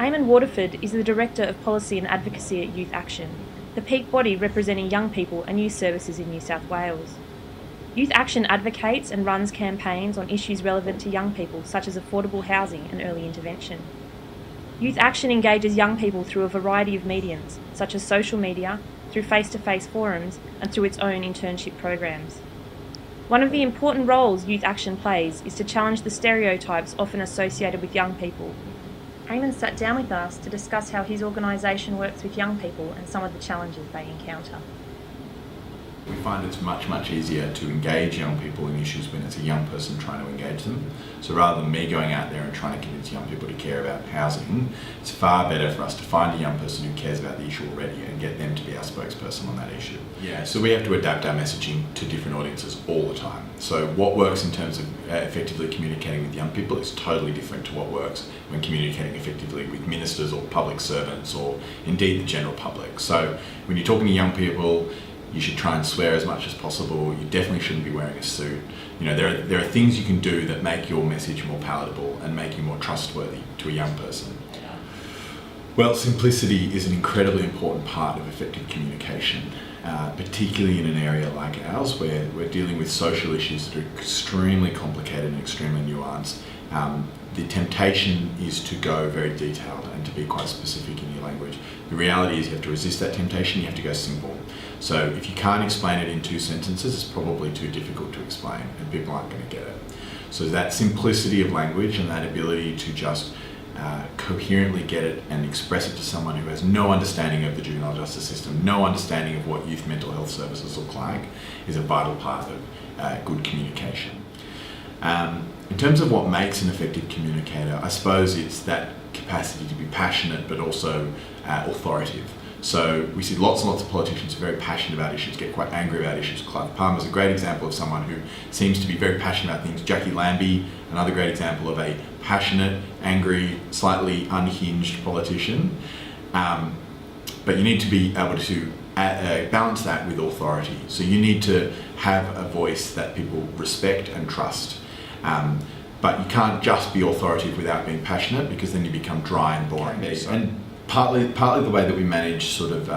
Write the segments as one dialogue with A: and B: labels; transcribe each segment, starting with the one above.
A: Eamon Waterford is the Director of Policy and Advocacy at Youth Action, the peak body representing young people and youth services in New South Wales. Youth Action advocates and runs campaigns on issues relevant to young people such as affordable housing and early intervention. Youth Action engages young people through a variety of mediums, such as social media, through face-to-face forums, and through its own internship programs. One of the important roles Youth Action plays is to challenge the stereotypes often associated with young people. Eamon sat down with us to discuss how his organisation works with young people and some of the challenges they encounter.
B: We find it's much easier to engage young people in issues when it's a young person trying to engage them. So rather than me going out there and trying to convince young people to care about housing, it's far better for us to find a young person who cares about the issue already and get them to be our spokesperson on that issue. Yeah, so we have to adapt our messaging to different audiences all the time. So what works in terms of effectively communicating with young people is totally different to what works when communicating effectively with ministers or public servants or indeed the general public. So when you're talking to young people, you should try and swear as much as possible. You definitely shouldn't be wearing a suit. You know, there are things you can do that make your message more palatable and make you more trustworthy to a young person. Well, simplicity is an incredibly important part of effective communication, particularly in an area like ours where we're dealing with social issues that are extremely complicated and extremely nuanced. The temptation is to go very detailed and to be quite specific in your language. The reality is you have to resist that temptation, you have to go simple. So if you can't explain it in 2 sentences, it's probably too difficult to explain and people aren't going to get it. So that simplicity of language and that ability to just coherently get it and express it to someone who has no understanding of the juvenile justice system, no understanding of what youth mental health services look like, is a vital part of good communication. In terms of what makes an effective communicator, I suppose it's that capacity to be passionate but also authoritative. So we see lots and lots of politicians who are very passionate about issues, get quite angry about issues. Clive Palmer is a great example of someone who seems to be very passionate about things. Jackie Lambie, another great example of a passionate, angry, slightly unhinged politician. But you need to be able to balance that with authority. So you need to have a voice that people respect and trust. But you can't just be authoritative without being passionate, because then you become dry and boring. And partly the way that we manage sort of,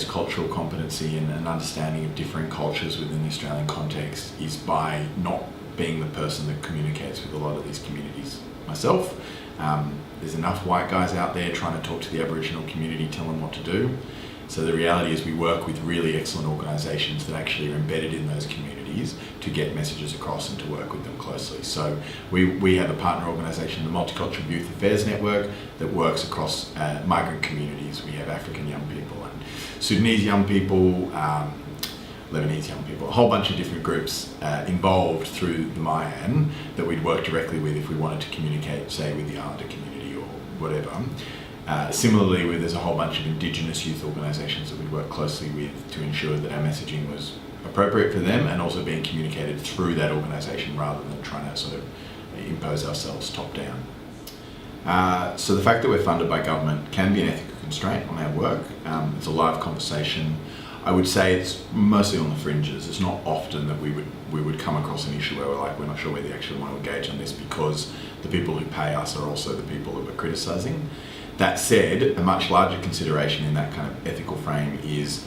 B: cultural competency and an understanding of different cultures within the Australian context is by not being the person that communicates with a lot of these communities. Myself, there's enough white guys out there trying to talk to the Aboriginal community, tell them what to do. So the reality is we work with really excellent organisations that actually are embedded in those communities to get messages across and to work with them closely. So we have a partner organisation, the Multicultural Youth Affairs Network, that works across migrant communities. We have African young people and Sudanese young people, Lebanese young people, a whole bunch of different groups involved through the Mayan that we'd work directly with if we wanted to communicate, say, with the Islander community or whatever. Similarly, there's a whole bunch of Indigenous youth organisations that we work closely with to ensure that our messaging was appropriate for them and also being communicated through that organisation rather than trying to sort of impose ourselves top down. So the fact that we're funded by government can be an ethical constraint on our work. It's a live conversation. I would say it's mostly on the fringes. It's not often that we would come across an issue where we're not sure whether you actually want to engage on this, because the people who pay us are also the people that we're criticising. That said, a much larger consideration in that kind of ethical frame is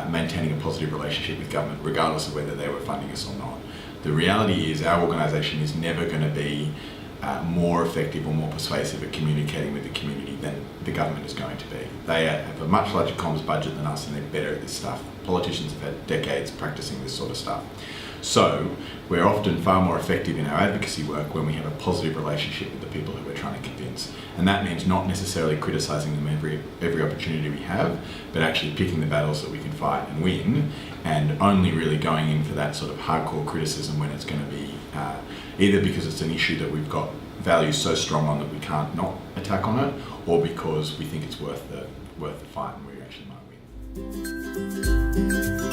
B: maintaining a positive relationship with government, regardless of whether they were funding us or not. The reality is our organisation is never going to be more effective or more persuasive at communicating with the community than the government is going to be. They have a much larger comms budget than us and they're better at this stuff. Politicians have had decades practicing this sort of stuff. So we're often far more effective in our advocacy work when we have a positive relationship with the people who we're trying to convince. And that means not necessarily criticising them every opportunity we have, but actually picking the battles that we can fight and win, and only really going in for that sort of hardcore criticism when it's going to be either because it's an issue that we've got values so strong on that we can't not attack on it, or because we think it's worth the fight and we actually might win.